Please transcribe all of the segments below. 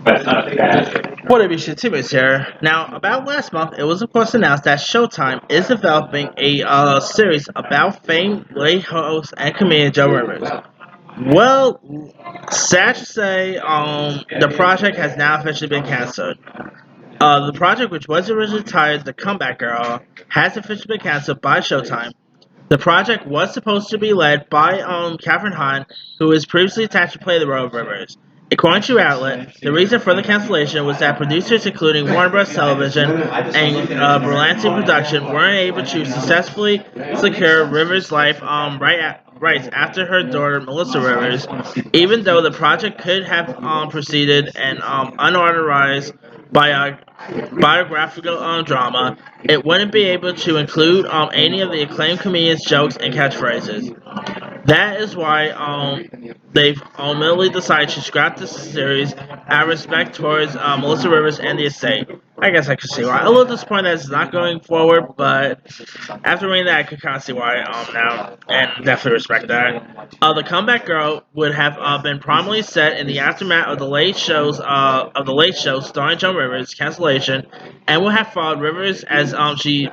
What up, you shit teammates here. Now, about last month, it was of course announced that Showtime is developing a series about famed late host and comedian Joan Rivers. Well, sad to say, the project has now officially been canceled. The project, which was originally titled The Comeback Girl, has officially been canceled by Showtime. The project was supposed to be led by Kathryn Hahn, who was previously attached to play the role of Rivers. According to Outlet, the reason for the cancellation was that producers, including Warner Bros. Television and Berlanti Production, weren't able to successfully secure Rivers' life rights after her daughter Melissa Rivers, even though the project could have proceeded an unauthorized bio- biographical drama. It wouldn't be able to include any of the acclaimed comedians' jokes and catchphrases. That is why they've ultimately decided to scrap this series out of respect towards Melissa Rivers and the estate. I guess I could see why. A little disappointed that it's not going forward, but after reading that, I could kind of see why now, and definitely respect that. The Comeback Girl would have been prominently set in the aftermath of the Late Show starring Joan Rivers cancellation, and would have followed Rivers as she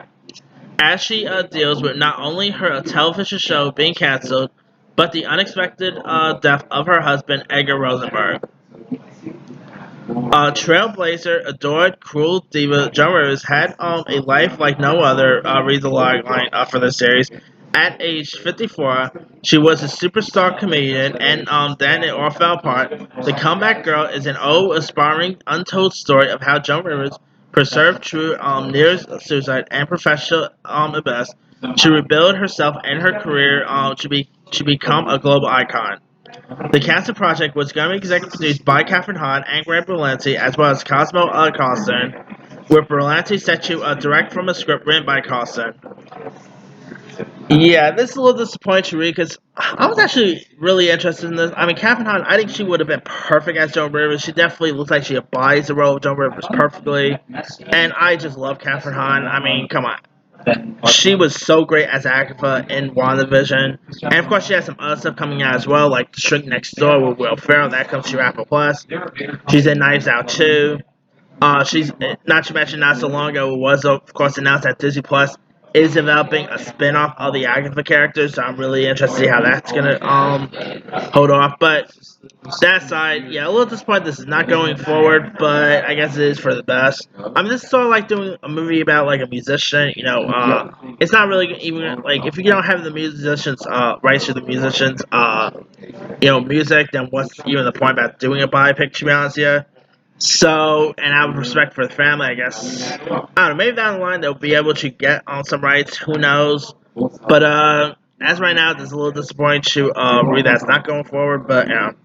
deals with not only her television show being canceled, but the unexpected death of her husband, Edgar Rosenberg. Trailblazer, adored, cruel diva Joan Rivers had a life like no other, reads the logline for the series. At age 54, she was a superstar comedian, and then it all fell apart. The Comeback Girl is an old, aspiring, untold story of how Joan Rivers persevered through near suicide and professional at best to rebuild herself and her career to become a global icon. The Cancer Project was going to be executive produced by Kathryn Hahn and Grant Berlanti, as well as Cosmo Costin, with Berlanti set to direct from a script written by Costin. Yeah, this is a little disappointing to read because I was actually really interested in this. I mean, Kathryn Hahn, I think she would have been perfect as Joan Rivers. She definitely looks like she embodies the role of Joan Rivers perfectly. And I just love Kathryn Hahn. I mean, come on. She was so great as Agatha in WandaVision. And of course, she has some other stuff coming out as well, like The Shrink Next Door with Will Ferrell. That comes to Apple Plus. She's in Knives Out too. She's not to mention not so long ago it was of course announced that Disney Plus is developing a spin-off of the Agatha characters, so I'm really interested to see how that's gonna hold off. But that aside, yeah, a little disappointed this is not going forward, but I guess it is for the best. I mean, this is sort of like doing a movie about like a musician. It's not really even like if you don't have the musicians rights to the musicians music, then what's even the point about doing a biopic? To be honest, yeah. So, and out of respect for the family, I guess. I don't know. Maybe down the line they'll be able to get on some rights. Who knows? But as right now, it's a little disappointing to read that's not going forward. But it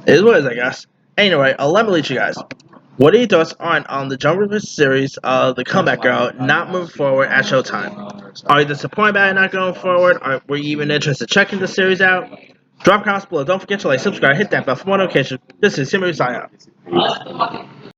is what it is, I guess. Anyway, let me lead you guys. What are your thoughts on the Joan Rivers series, The Comeback Girl, not moving forward at Showtime? Are you disappointed about it not going forward? Were you even interested in checking the series out? Drop comments below. Don't forget to like, subscribe, hit that bell for more notifications. This is Simmer signing out.